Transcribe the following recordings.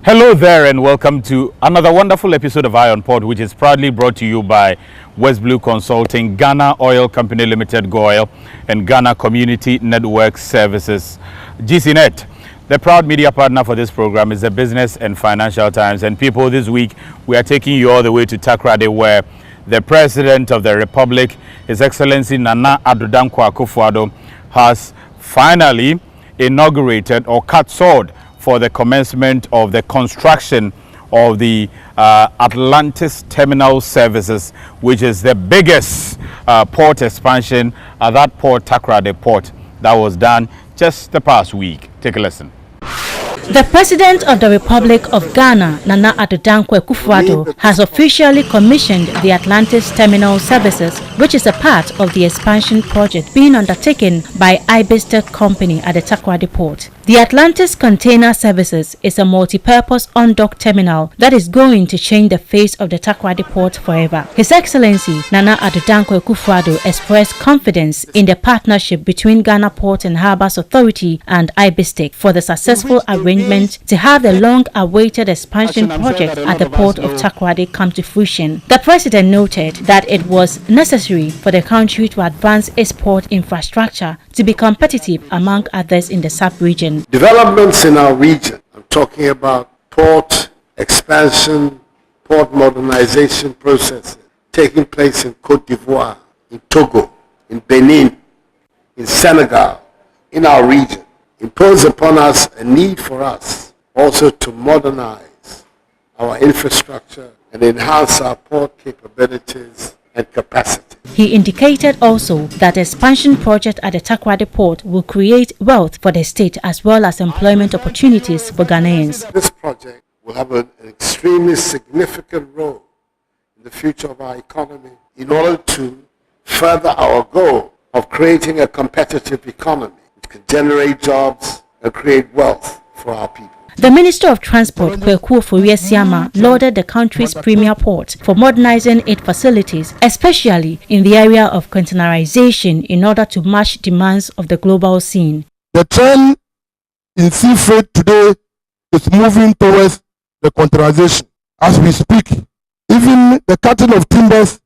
Hello there and welcome to another wonderful episode of Iron Pod, which is proudly brought to you by West Blue Consulting, Ghana Oil Company Limited, GOIL, and Ghana Community Network Services, GCNet. The proud media partner for this program is the Business and Financial Times. And people, this week we are taking you all the way to TAKORADI, where the President of the Republic, His Excellency Nana Addo Dankwa Akufo-Addo, has finally inaugurated or cut sword for the commencement of the construction of the Atlantis Terminal Services, which is the biggest port expansion at that port, TAKORADI port, that was done just the past week. Take a listen. The President of the Republic of Ghana, Nana Addo Dankwa Akufo-Addo, has officially commissioned the Atlantis Terminal Services, which is a part of the expansion project being undertaken by IBISTEK company at the TAKORADI port. The Atlantis Container Services is a multi-purpose on-dock terminal that is going to change the face of the TAKORADI port forever. His Excellency Nana Addo Dankwa Akufo-Addo expressed confidence in the partnership between Ghana Port and Harbours Authority and IBISTEK for the successful arrangement to have the long-awaited expansion project at the port of TAKORADI come to fruition. The President noted that it was necessary for the country to advance its port infrastructure to be competitive among others in the sub-region. Developments in our region, I'm talking about port expansion, port modernization processes taking place in Côte d'Ivoire, in Togo, in Benin, in Senegal, in our region, impose upon us a need for us also to modernize our infrastructure and enhance our port capabilities and capacity. He indicated also that the expansion project at the TAKORADI port will create wealth for the state as well as employment opportunities for Ghanaians. This project will have an extremely significant role in the future of our economy in order to further our goal of creating a competitive economy which can generate jobs and create wealth for our people. The Minister of Transport, Kweku Ofori-Esiama, lauded the country's premier port for modernizing its facilities, especially in the area of containerization in order to match demands of the global scene. The trend in sea freight today is moving towards the containerization. As we speak, even the cutting of timbers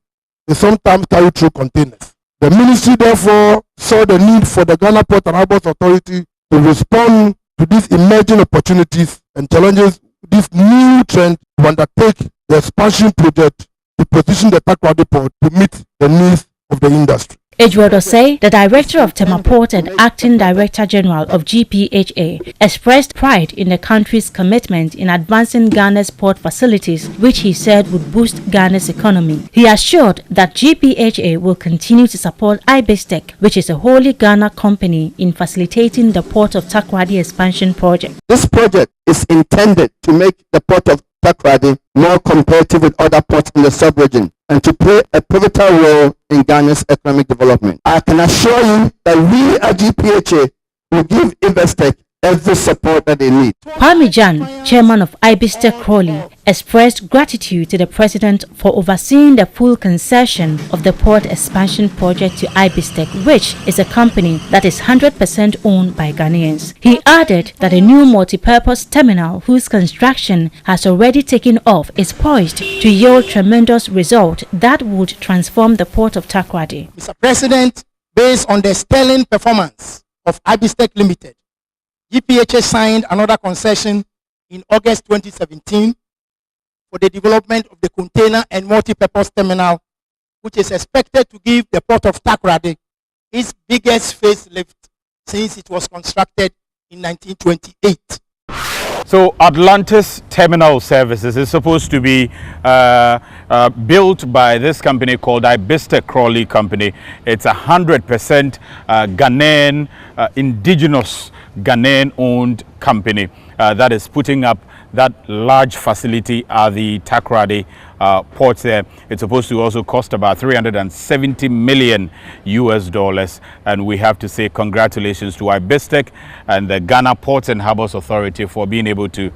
is sometimes carried through containers. The ministry therefore saw the need for the Ghana Port and Harbours Authority to respond to these emerging opportunities and challenges, this new trend to undertake the expansion project to position the TAKORADI port to meet the needs of the industry. Ejwodo Say, the Director of TEMA Port and Acting Director General of GPHA, expressed pride in the country's commitment in advancing Ghana's port facilities, which he said would boost Ghana's economy. He assured that GPHA will continue to support IBISTEK, which is a wholly Ghana company, in facilitating the port of TAKORADI expansion project. This project is intended to make the port of TAKORADI more competitive with other ports in the sub-region and to play a pivotal role in Ghana's economic development. I can assure you that we at GPHA will give IBISTEK every support that they need. Parmijan, chairman of IBISTEK Crawley, expressed gratitude to the President for overseeing the full concession of the port expansion project to IBISTEK, which is a company that is 100% owned by Ghanaians. He added that a new multi-purpose terminal whose construction has already taken off is poised to yield tremendous result that would transform the port of TAKORADI. Mr. President, based on the sterling performance of IBISTEK Limited, GPHA signed another concession in August 2017 for the development of the container and multi-purpose terminal, which is expected to give the port of TAKORADI its biggest facelift since it was constructed in 1928. So Atlantis Terminal Services is supposed to be built by this company called IBISTEK Crawley Company. It's 100% Ghanaian, indigenous Ghanaian-owned company that is putting up that large facility at the TAKORADI port there. It's supposed to also cost about $370 million US, and we have to say congratulations to IBISTEK and the Ghana Ports and Harbours Authority for being able to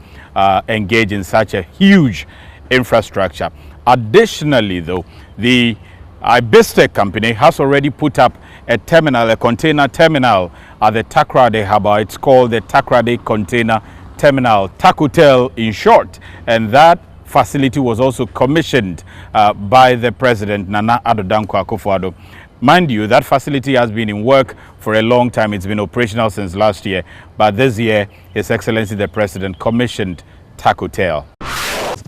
engage in such a huge infrastructure. Additionally, though, the IBISTEK company has already put up a terminal, a container terminal at the TAKORADI harbor. It's called the TAKORADI Container terminal, TAKORADI in short, and that facility was also commissioned by the President, Nana Addo Dankwa Akufo-Addo. Mind you, that facility has been in work for a long time. It's been operational since last year, but this year, His Excellency the President commissioned TAKORADI.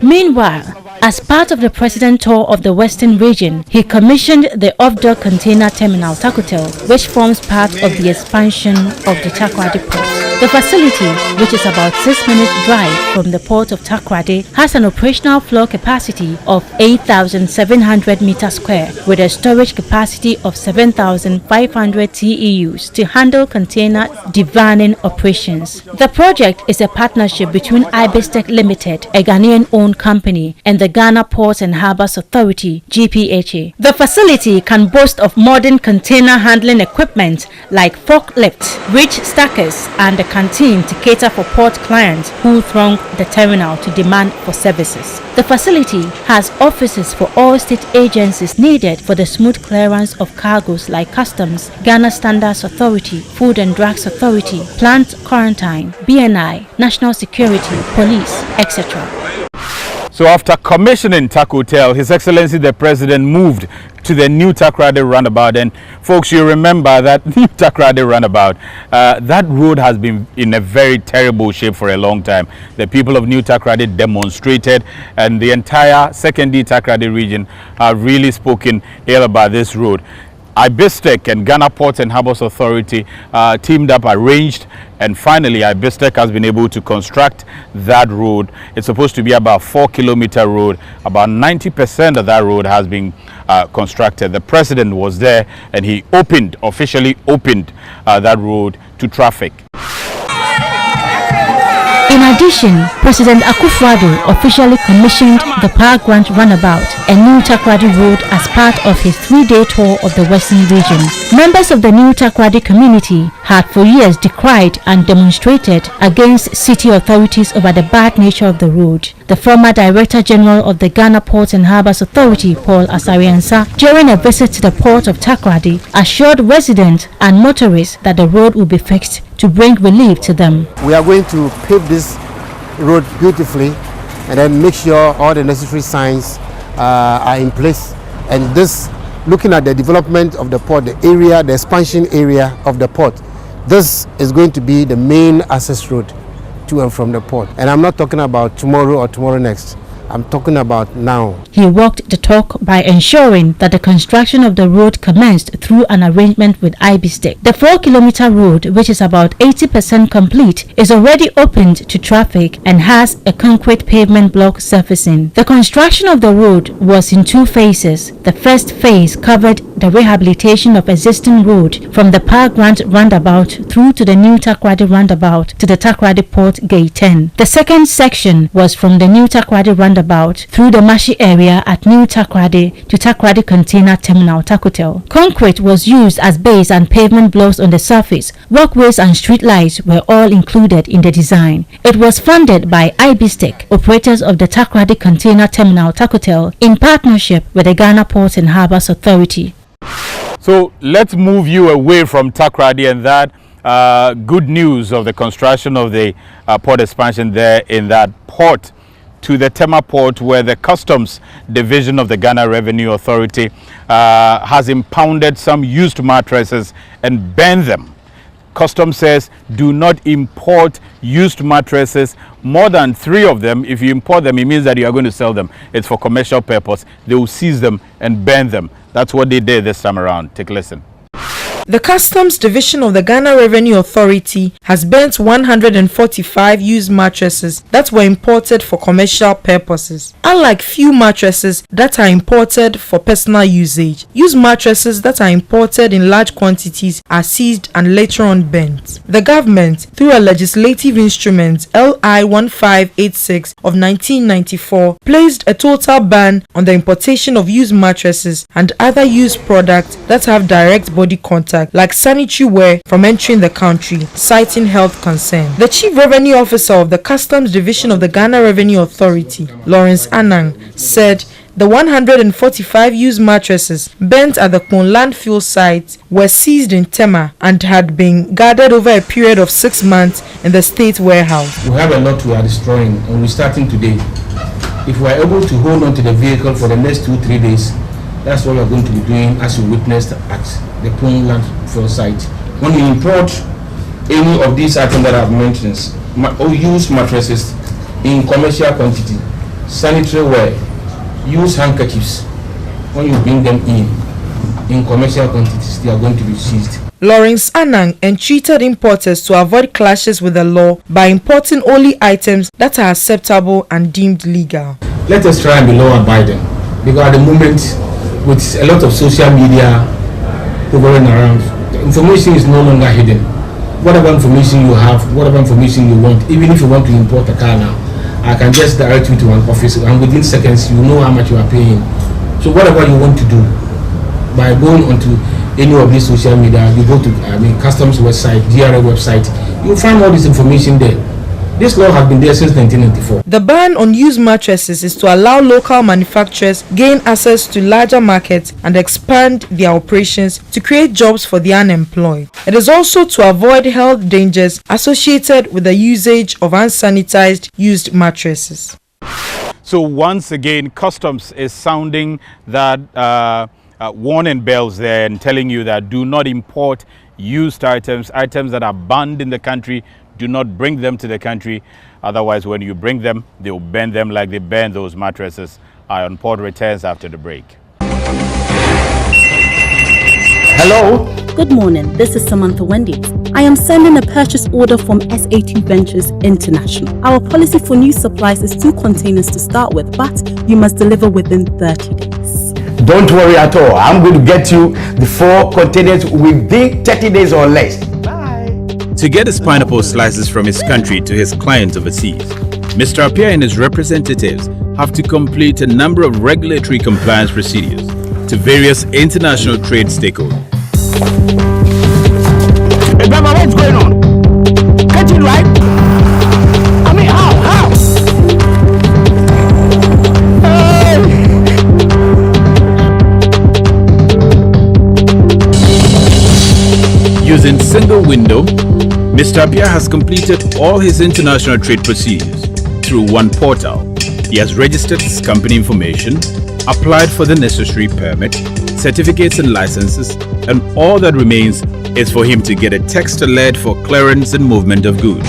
Meanwhile, as part of the President tour of the Western region, he commissioned the off-dock container terminal TAKORADI, which forms part of the expansion of the TAKORADI port. The facility, which is about 6 minutes drive from the port of TAKORADI, has an operational floor capacity of 8,700 meters square with a storage capacity of 7,500 TEUs to handle container devaning operations. The project is a partnership between IBISTEK Limited, a Ghanaian-owned company, and the Ghana Ports and Harbours Authority (GPHA). The facility can boast of modern container handling equipment like forklifts, reach stackers, and a canteen to cater for port clients who throng the terminal to demand for services. The facility has offices for all state agencies needed for the smooth clearance of cargoes like Customs, Ghana Standards Authority, Food and Drugs Authority, Plant Quarantine, BNI, National Security, Police, etc. So after commissioning TAKORADI, His Excellency the President moved to the new TAKORADI roundabout. And folks, you remember that new TAKORADI roundabout, that road has been in a very terrible shape for a long time. The people of new TAKORADI demonstrated, and the entire secondary TAKORADI region have really spoken ill about this road. IBISTEK and Ghana Ports and Harbours Authority teamed up, arranged, and finally IBISTEK has been able to construct that road. It's supposed to be about 4-kilometer road. About 90% of that road has been constructed. The President was there and he officially opened that road to traffic. In addition, President Akufo-Addo officially commissioned the Park Grant Runabout, a new TAKORADI road, as part of his 3-day tour of the Western region. Members of the new TAKORADI community had for years decried and demonstrated against city authorities over the bad nature of the road. The former Director General of the Ghana Ports and Harbours Authority, Paul Asariansa, during a visit to the port of TAKORADI, assured residents and motorists that the road will be fixed to bring relief to them. We are going to pave this road beautifully and then make sure all the necessary signs are in place. And this, looking at the development of the port, the area, the expansion area of the port, this is going to be the main access road to and from the port. And I'm not talking about tomorrow or tomorrow next. I'm talking about now. He walked the talk by ensuring that the construction of the road commenced through an arrangement with IBISTEK. The 4-kilometer road, which is about 80% complete, is already opened to traffic and has a concrete pavement block surfacing. The construction of the road was in 2 phases. The first phase covered the rehabilitation of existing road from the Park Grant roundabout through to the new TAKORADI roundabout to the TAKORADI Port Gate 10. The second section was from the new TAKORADI roundabout through the marshy area at New TAKORADI to TAKORADI Container Terminal TAKORADI. Concrete was used as base and pavement blocks on the surface. Walkways and street lights were all included in the design. It was funded by IBISTEK, operators of the TAKORADI Container Terminal TAKORADI, in partnership with the Ghana Ports and Harbours Authority. So let's move you away from TAKORADI and that good news of the construction of the port expansion there in that port, to the TEMA port, where the Customs Division of the Ghana Revenue Authority has impounded some used mattresses and banned them. Customs says do not import used mattresses, more than 3 of them. If you import them, it means that you are going to sell them. It's for commercial purpose. They will seize them and ban them. That's what they did this time around. Take a listen. The Customs Division of the Ghana Revenue Authority has burnt 145 used mattresses that were imported for commercial purposes. Unlike few mattresses that are imported for personal usage, used mattresses that are imported in large quantities are seized and later on burnt. The government, through a legislative instrument LI 1586 of 1994, placed a total ban on the importation of used mattresses and other used products that have direct body contact, like sanitary ware, from entering the country, citing health concern. The Chief Revenue Officer of the Customs Division of the Ghana Revenue Authority, Lawrence Anang, said The 145 used mattresses burnt at the Kwon landfill site were seized in Tema and had been gathered over a period of 6 months in the state warehouse. We have a lot we are destroying, and we're starting today. If we are able to hold on to the vehicle for the next 2-3 days, that's what we are going to be doing, as you witnessed at the Kwon landfill site. When we import any of these items that I've mentioned, or used mattresses in commercial quantity, sanitary wear, used handkerchiefs, when you bring them in commercial quantities, they are going to be seized. Lawrence Anang entreated importers to avoid clashes with the law by importing only items that are acceptable and deemed legal. Let us try and be law-abiding, because at the moment, with a lot of social media going around, the information is no longer hidden. Whatever information you have, whatever information you want, even if you want to import a car now, I can just direct you to an office, and within seconds you know how much you are paying. So whatever you want to do, by going onto any of these social media, you go to customs website, GRA website, you'll find all this information there. This law has been there since 1994. The ban on used mattresses is to allow local manufacturers gain access to larger markets and expand their operations to create jobs for the unemployed. It is also to avoid health dangers associated with the usage of unsanitized used mattresses. So once again, customs is sounding that warning bells there and telling you that do not import used items that are banned in the country. Do not bring them to the country. Otherwise, when you bring them, they will burn them like they burn those mattresses. Iron Port returns after the break. Hello. Good morning. This is Samantha Wendy. I am sending a purchase order from SA2 Ventures International. Our policy for new supplies is 2 containers to start with, but you must deliver within 30 days. Don't worry at all. I'm going to get you the 4 containers within 30 days or less. To get his pineapple slices from his country to his clients overseas, Mr. Appiah and his representatives have to complete a number of regulatory compliance procedures to various international trade stakeholders. Hey, Bama, what's going on? Get it right? I mean, how? Using single window, Mr. Appiah has completed all his international trade procedures through one portal. He has registered his company information, applied for the necessary permit, certificates and licenses, and all that remains is for him to get a text alert for clearance and movement of goods.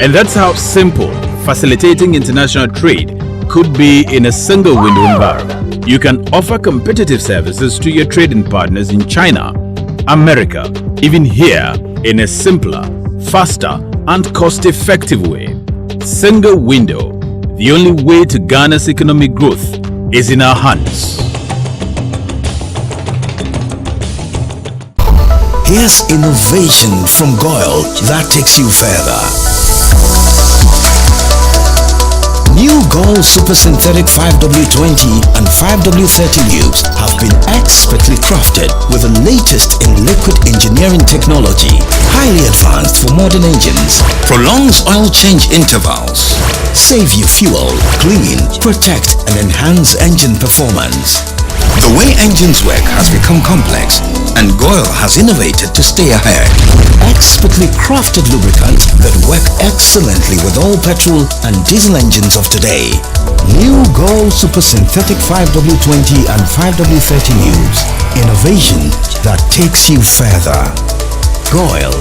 And that's how simple facilitating international trade could be in a single window environment. You can offer competitive services to your trading partners in China, America, even here, in a simpler, faster, and cost-effective way. Single window, the only way to Ghana's economic growth, is in our hands. Here's innovation from Goyle that takes you further. New Goyle Super Synthetic 5W20 and 5W30 lubes have been expertly crafted with the latest in liquid engineering technology, highly advanced for modern engines, prolongs oil change intervals, save you fuel, clean, protect and enhance engine performance. The way engines work has become complex, and Goyle has innovated to stay ahead. Expertly crafted lubricants that work excellently with all petrol and diesel engines of today. New Goyle Super Synthetic 5W20 and 5W30 lubes. Innovation that takes you further. Goyle.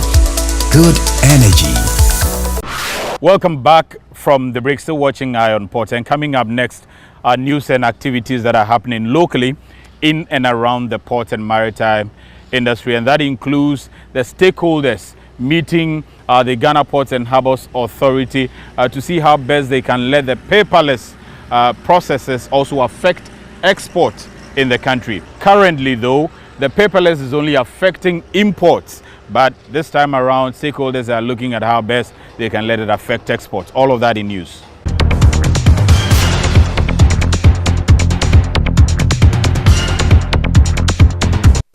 Good energy. Welcome back from the break. Still watching Iron Port, and coming up next are news and activities that are happening locally in and around the port and maritime industry, and that includes the stakeholders meeting the Ghana Ports and Harbours Authority to see how best they can let the paperless processes also affect export in the country. Currently though, the paperless is only affecting imports, but this time around stakeholders are looking at how best they can let it affect exports. All of that in news.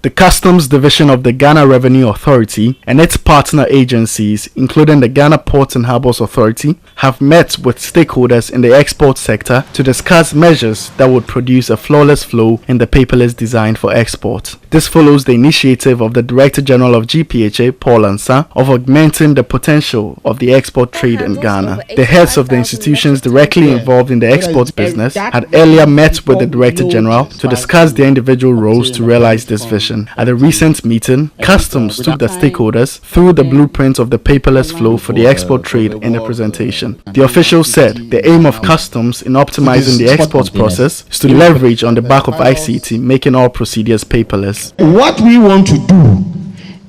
The Customs Division of the Ghana Revenue Authority and its partner agencies, including the Ghana Ports and Harbours Authority, have met with stakeholders in the export sector to discuss measures that would produce a flawless flow in the paperless design for export. This follows the initiative of the Director General of GPHA, Paul Ansa, of augmenting the potential of the export trade in Ghana. The heads of the institutions directly involved in the export business had earlier met with the Director General to discuss their individual roles to realize this vision. At the recent meeting, Customs took the stakeholders through the blueprint of the paperless flow for the export trade in the presentation. The official said the aim of Customs in optimizing the export process is to leverage on the back of ICT, making all procedures paperless. What we want to do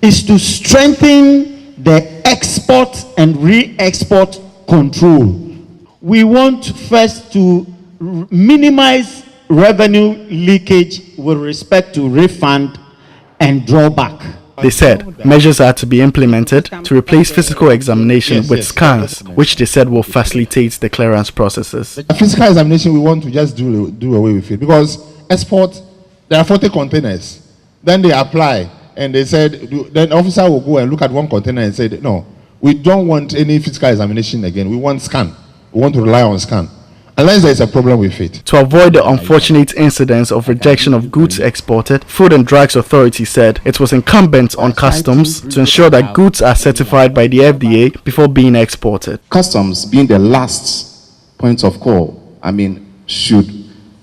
is to strengthen the export and re-export control. We want first to minimize revenue leakage with respect to refund and drawback. They said measures are to be implemented to replace physical examination with scans, which they said will facilitate the clearance processes. A physical examination, we want to just do away with it, because export, there are 40 containers. Then they apply and they said, then the officer will go and look at one container and say, no, we don't want any physical examination again. We want scan. We want to rely on scan, unless there is a problem with it. To avoid the unfortunate incidents of rejection of goods exported, Food and Drugs Authority said it was incumbent on Customs to ensure that goods are certified by the FDA before being exported. Customs, being the last point of call, should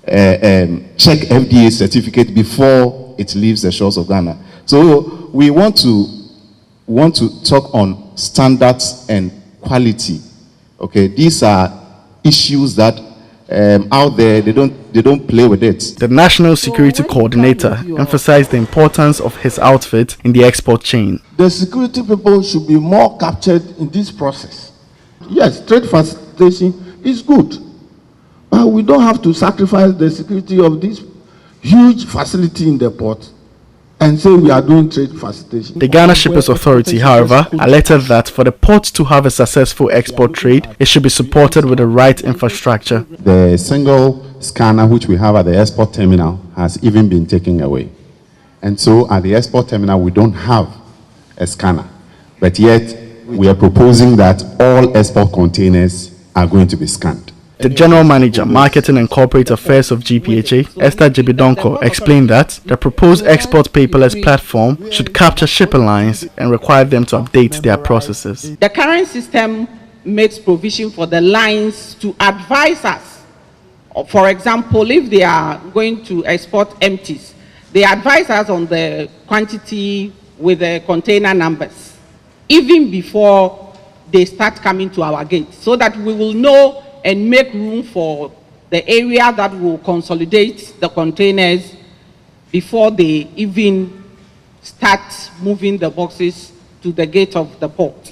check FDA certificate before it leaves the shores of Ghana. So we want to talk on standards and quality. Okay, these are issues that out there, they don't play with it. The National Security Coordinator emphasized the importance of his outfit in the export chain. The security people should be more captured in this process. Yes, trade facilitation is good, but we don't have to sacrifice the security of this huge facility in the port and say we are doing trade facilitation. The Ghana Shippers Authority, however, alerted that for the port to have a successful export trade, it should be supported with the right infrastructure. The single scanner which we have at the export terminal has even been taken away. And so at the export terminal, we don't have a scanner. But yet, we are proposing that all export containers are going to be scanned. The General Manager, Marketing and Corporate Affairs of GPHA, Esther Jibidonko, explained that the proposed export paperless platform should capture shipper lines and require them to update their processes. The current system makes provision for the lines to advise us. For example, if they are going to export empties, they advise us on the quantity with the container numbers, even before they start coming to our gate, so that we will know and make room for the area that will consolidate the containers before they even start moving the boxes to the gate of the port.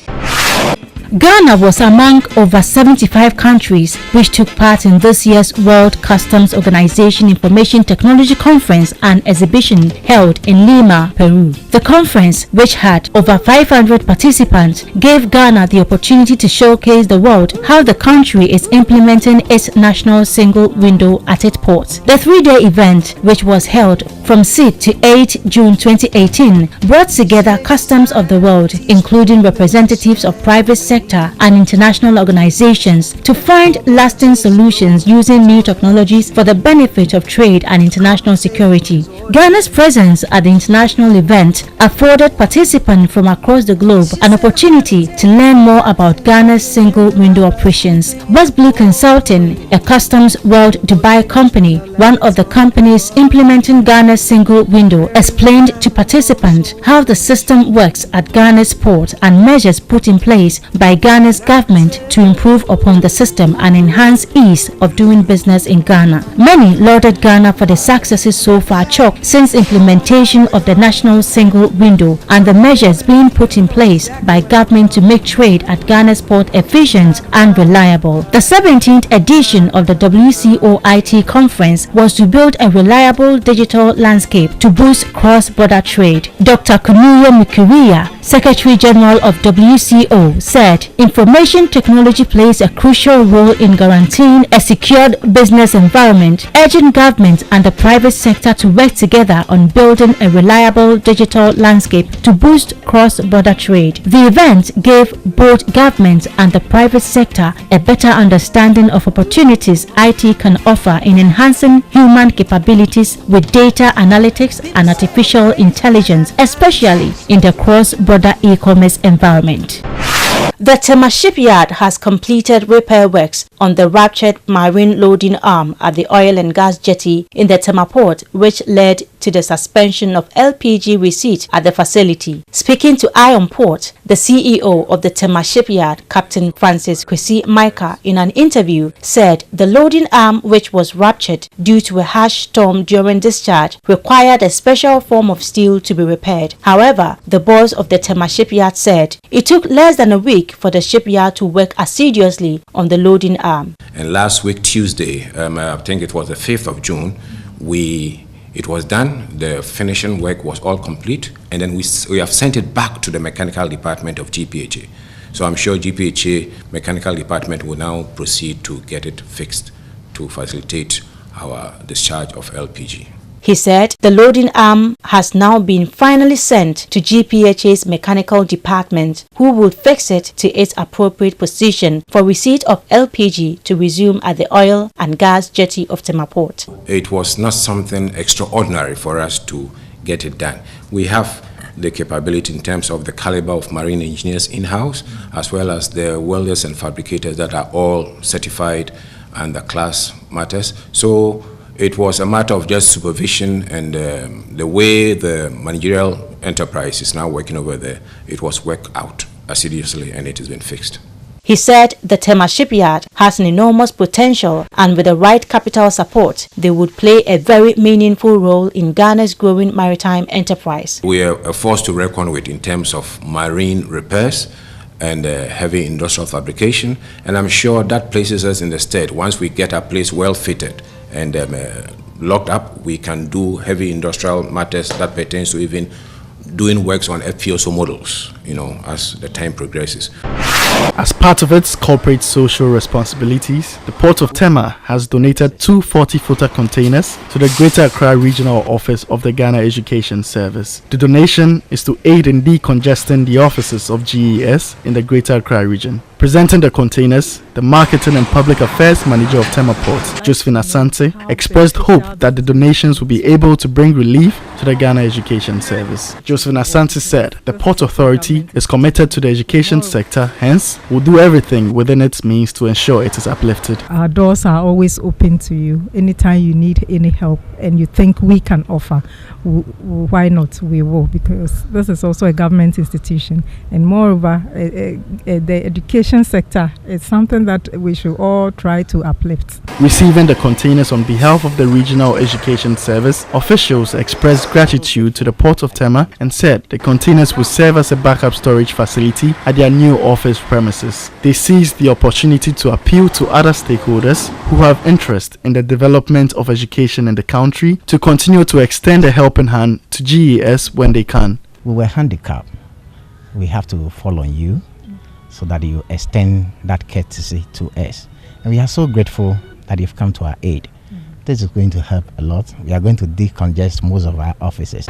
Ghana was among over 75 countries which took part in this year's World Customs Organization Information Technology Conference and Exhibition held in Lima, Peru. The conference, which had over 500 participants, gave Ghana the opportunity to showcase the world how the country is implementing its national single window at its ports. The three-day event, which was held from 6 to 8 June 2018, brought together customs of the world, including representatives of private sector and international organizations, to find lasting solutions using new technologies for the benefit of trade and international security. Ghana's presence at the international event afforded participants from across the globe an opportunity to learn more about Ghana's single window operations. West Blue Consulting, a Customs World Dubai company, one of the companies implementing Ghana's single window, explained to participants how the system works at Ghana's port and measures put in place by Ghana's government to improve upon the system and enhance ease of doing business in Ghana. Many lauded Ghana for the successes so far chalked since implementation of the national single window and the measures being put in place by government to make trade at Ghana's port efficient and reliable. The 17th edition of the WCOIT conference was to build a reliable digital landscape to boost cross-border trade. Dr. Kunuyo Mukiria, Secretary General of WCO, said said information technology plays a crucial role in guaranteeing a secured business environment, urging government and the private sector to work together on building a reliable digital landscape to boost cross-border trade. The event gave both government and the private sector a better understanding of opportunities IT can offer in enhancing human capabilities with data analytics and artificial intelligence, especially in the cross-border e-commerce environment. The TEMA shipyard has completed repair works on the ruptured marine loading arm at the oil and gas jetty in the TEMA port, which led to the suspension of LPG receipt at the facility. Speaking to Iron Port, the CEO of the TEMA shipyard, Captain Francis Kwesi Micah, in an interview said the loading arm, which was ruptured due to a harsh storm during discharge, required a special form of steel to be repaired. However, the boss of the TEMA shipyard said it took less than a week for the shipyard to work assiduously on the loading arm. And last week, Tuesday, I think it was the 5th of June, it was done. The finishing work was all complete, and then we have sent it back to the mechanical department of GPHA. So I'm sure GPHA mechanical department will now proceed to get it fixed to facilitate our discharge of LPG. He said the loading arm has now been finally sent to GPHA's mechanical department, who will fix it to its appropriate position for receipt of LPG to resume at the oil and gas jetty of TEMA Port. It was not something extraordinary for us to get it done. We have the capability in terms of the caliber of marine engineers in-house, as well as the welders and fabricators that are all certified under class matters. So it was a matter of just supervision, and the way the managerial enterprise is now working over there, it was worked out assiduously and it has been fixed. He said the TEMA shipyard has an enormous potential, and with the right capital support, they would play a very meaningful role in Ghana's growing maritime enterprise. We are a force to reckon with in terms of marine repairs and heavy industrial fabrication, and I'm sure that places us in the stead. Once we get our place well fitted and locked up, we can do heavy industrial matters that pertains to even doing works on FPSO models, as the time progresses. As part of its corporate social responsibilities, the Port of TEMA has donated 2 40-footer containers to the Greater Accra Regional Office of the Ghana Education Service. The donation is to aid in decongesting the offices of GES in the Greater Accra region. Presenting the containers, the Marketing and Public Affairs Manager of TEMA Port, Josephine Asante, expressed hope that the donations will be able to bring relief to the Ghana Education Service. Josephine Asante said the Port Authority is committed to the education sector, hence will do everything within its means to ensure it is uplifted. Our doors are always open to you. Anytime you need any help and you think we can offer, why not? We will, because this is also a government institution, and moreover, the education sector is something that we should all try to uplift. Receiving the containers on behalf of the Regional Education Service, officials expressed gratitude to the Port of TEMA and said the containers will serve as a backup storage facility at their new office premises. They seized the opportunity to appeal to other stakeholders who have interest in the development of education in the country to continue to extend a helping hand to GES when they can. We were handicapped. We have to fall on you so that you extend that courtesy to us. And we are so grateful that you've come to our aid. This is going to help a lot. We are going to decongest most of our offices.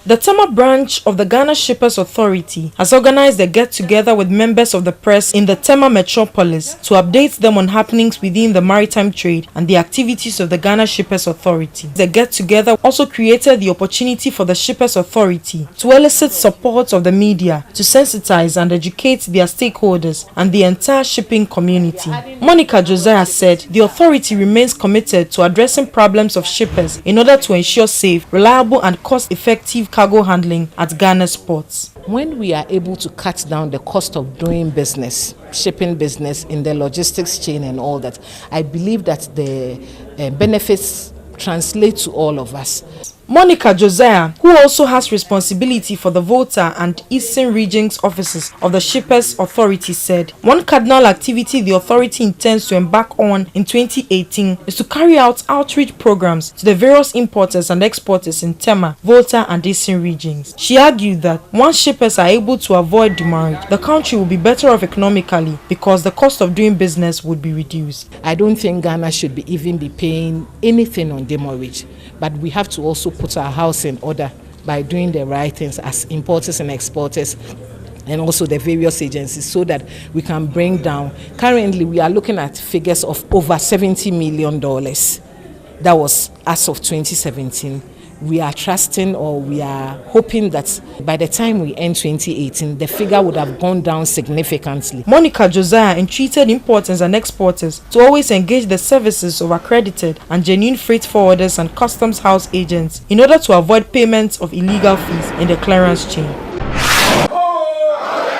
The TEMA branch of the Ghana Shippers Authority has organized a get-together with members of the press in the TEMA metropolis to update them on happenings within the maritime trade and the activities of the Ghana Shippers Authority. The get-together also created the opportunity for the Shippers Authority to elicit support of the media to sensitize and educate their stakeholders and the entire shipping community. Monica Josiah said the authority remains committed to addressing problems of shippers in order to ensure safe, reliable and cost-effective cargo handling at Ghana's ports. When we are able to cut down the cost of doing business, shipping business in the logistics chain and all that, I believe that the benefits translate to all of us. Monica Josiah, who also has responsibility for the Volta and Eastern Regions offices of the Shippers Authority, said one cardinal activity the authority intends to embark on in 2018 is to carry out outreach programs to the various importers and exporters in TEMA, Volta and Eastern Regions. She argued that once shippers are able to avoid demurrage, the country will be better off economically because the cost of doing business would be reduced. I don't think Ghana should even be paying anything on demurrage, but we have to also put our house in order by doing the right things as importers and exporters and also the various agencies so that we can bring down. Currently, we are looking at figures of over $70 million. That was as of 2017. We are trusting or we are hoping that by the time we end 2018, the figure would have gone down significantly. Monica Josiah entreated importers and exporters to always engage the services of accredited and genuine freight forwarders and customs house agents in order to avoid payments of illegal fees in the clearance chain.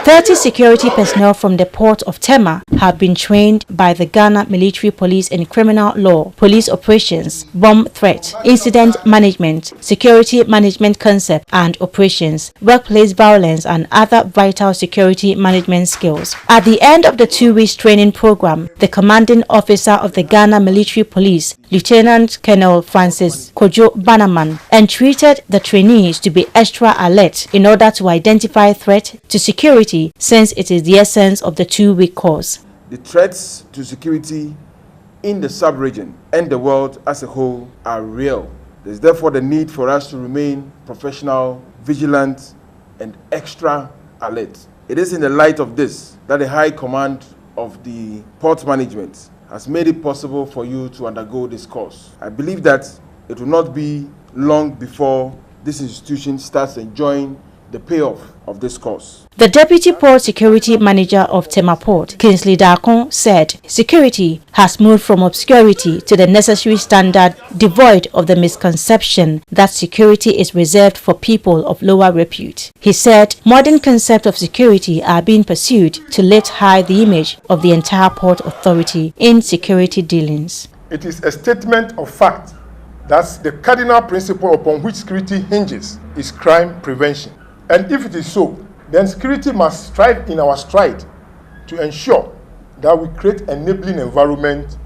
30 security personnel from the port of Tema have been trained by the Ghana Military Police in criminal law, police operations, bomb threat, incident management, security management concept and operations, workplace violence and other vital security management skills. At the end of the 2-week training program, the commanding officer of the Ghana Military Police, Lieutenant Colonel Francis Kojo Banaman, entreated the trainees to be extra alert in order to identify threat to security, since it is the essence of the 2-week course. The threats to security in the sub-region and the world as a whole are real. There's therefore the need for us to remain professional, vigilant, and extra alert. It is in the light of this that the High Command of the Port Management has made it possible for you to undergo this course. I believe that it will not be long before this institution starts enjoying the payoff of this course. The Deputy Port Security Manager of Tema Port, Kingsley Darkon, said security has moved from obscurity to the necessary standard, devoid of the misconception that security is reserved for people of lower repute. He said modern concepts of security are being pursued to lift high the image of the entire Port Authority in security dealings. It is a statement of fact that the cardinal principle upon which security hinges is crime prevention. And if it is so, then security must strive in our stride to ensure that we create an enabling environment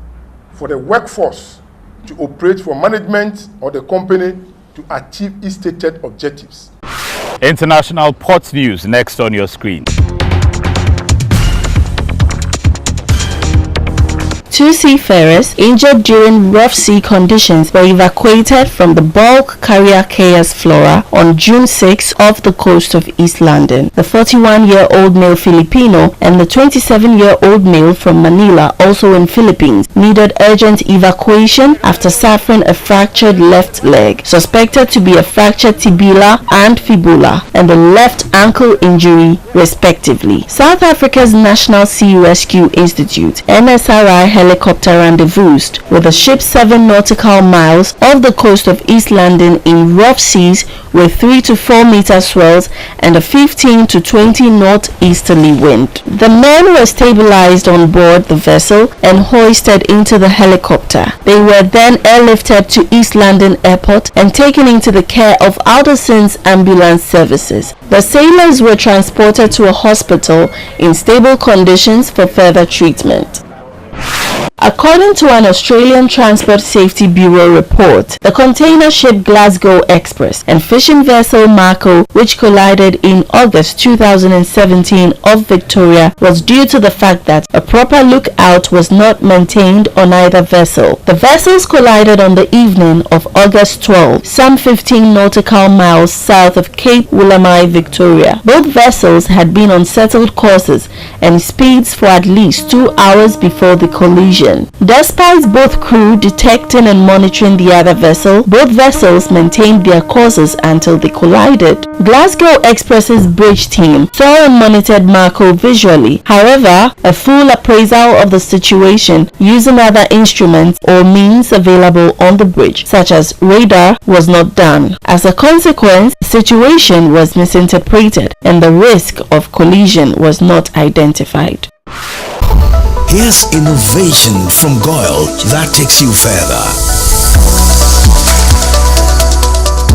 for the workforce to operate for management or the company to achieve its stated objectives. International Ports News next on your screen. 2 seafarers injured during rough sea conditions were evacuated from the bulk carrier KS Flora on June 6 off the coast of East London. The 41-year-old male Filipino and the 27-year-old male from Manila, also in Philippines, needed urgent evacuation after suffering a fractured left leg, suspected to be a fractured tibia and fibula, and a left ankle injury, respectively. South Africa's National Sea Rescue Institute, NSRI, helicopter rendezvoused with a ship 7 nautical miles off the coast of East London in rough seas with 3 to 4 meter swells and a 15 to 20 northeasterly wind. The men were stabilized on board the vessel and hoisted into the helicopter. They were then airlifted to East London Airport and taken into the care of Alderson's ambulance services. The sailors were transported to a hospital in stable conditions for further treatment. According to an Australian Transport Safety Bureau report, the container ship Glasgow Express and fishing vessel Marco, which collided in August 2017 off Victoria, was due to the fact that a proper lookout was not maintained on either vessel. The vessels collided on the evening of August 12, some 15 nautical miles south of Cape Willamai, Victoria. Both vessels had been on settled courses and speeds for at least 2 hours before the collision. Despite both crew detecting and monitoring the other vessel, both vessels maintained their courses until they collided. Glasgow Express's bridge team saw and monitored Marco visually. However, a full appraisal of the situation using other instruments or means available on the bridge, such as radar, was not done. As a consequence, the situation was misinterpreted and the risk of collision was not identified. Here's innovation from GOIL that takes you further.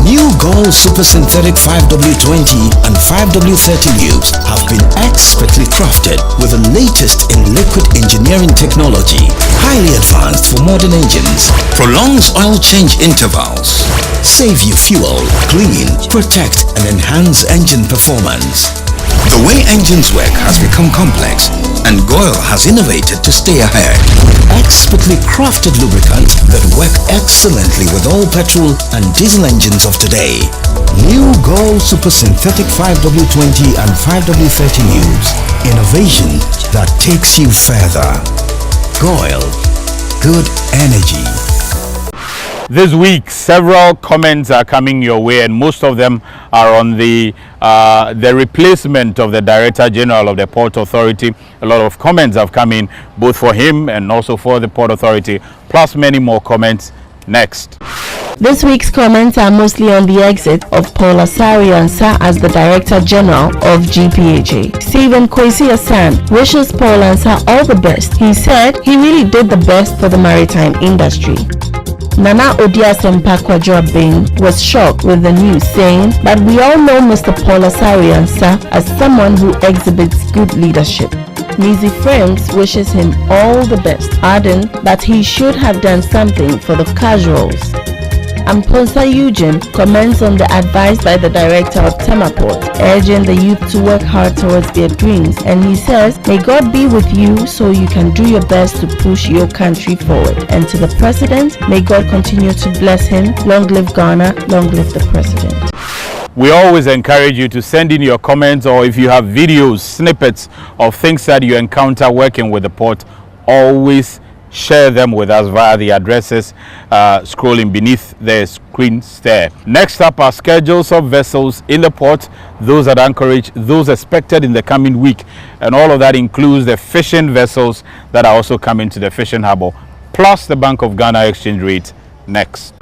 New Gold Super Synthetic 5W20 and 5W30 lubes have been expertly crafted with the latest in liquid engineering technology, highly advanced for modern engines, prolongs oil change intervals, save you fuel, clean, protect and enhance engine performance. The way engines work has become complex, and GOIL has innovated to stay ahead. Expertly crafted lubricants that work excellently with all petrol and diesel engines of today. New GOIL Super Synthetic 5W20 and 5W30 lubes. Innovation that takes you further. GOIL. Good energy. This week, several comments are coming your way, and most of them are on the replacement of the Director General of the Port Authority. A lot of comments have come in, both for him and also for the Port Authority, plus many more comments next. This week's comments are mostly on the exit of Paul Asari Ansah as the Director General of GPHA. Stephen Kwesi Asan wishes Paul Ansah all the best. He said he really did the best for the maritime industry. Nana Odiasem Pakwajoabing was shocked with the news, saying that we all know Mr. Paul Asari Ansah as someone who exhibits good leadership. Nizi Frames wishes him all the best, adding that he should have done something for the casuals. Amponsa Eugene comments on the advice by the director of TEMA Port, urging the youth to work hard towards their dreams, and he says, may God be with you so you can do your best to push your country forward. And to the president, may God continue to bless him. Long live Ghana, long live the president. We always encourage you to send in your comments, or if you have videos, snippets of things that you encounter working with the port, always share them with us via the addresses scrolling beneath the screens there. Next up are schedules of vessels in the port, those at Anchorage, those expected in the coming week, and all of that includes the fishing vessels that are also coming to the fishing harbour, plus the Bank of Ghana exchange rate next.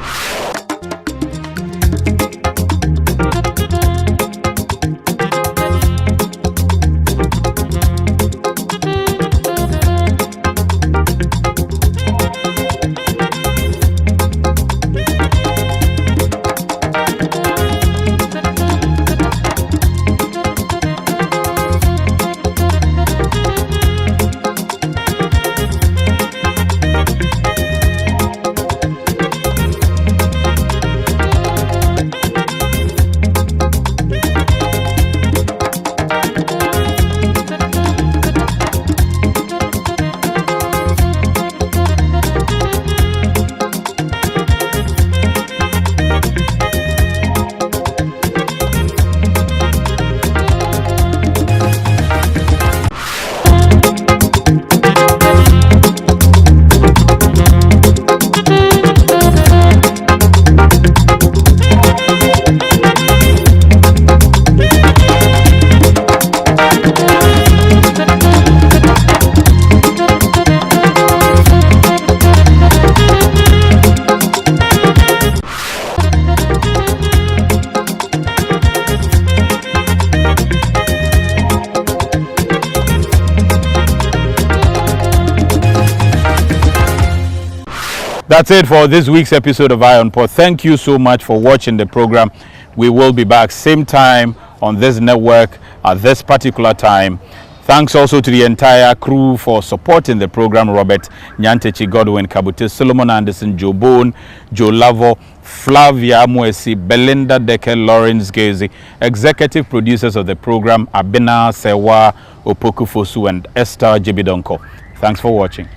That's it for this week's episode of Eye on Port. Thank you so much for watching the program. We will be back same time on this network at this particular time. Thanks also to the entire crew for supporting the program. Robert Nyantechi, Godwin Kabute, Solomon Anderson, Joe Bone, Joe Lavo, Flavia Mwesi, Belinda Decker, Lawrence Gazy. Executive producers of the program, Abena Sewa, Opoku Fosu, and Esther Jibidonko. Thanks for watching.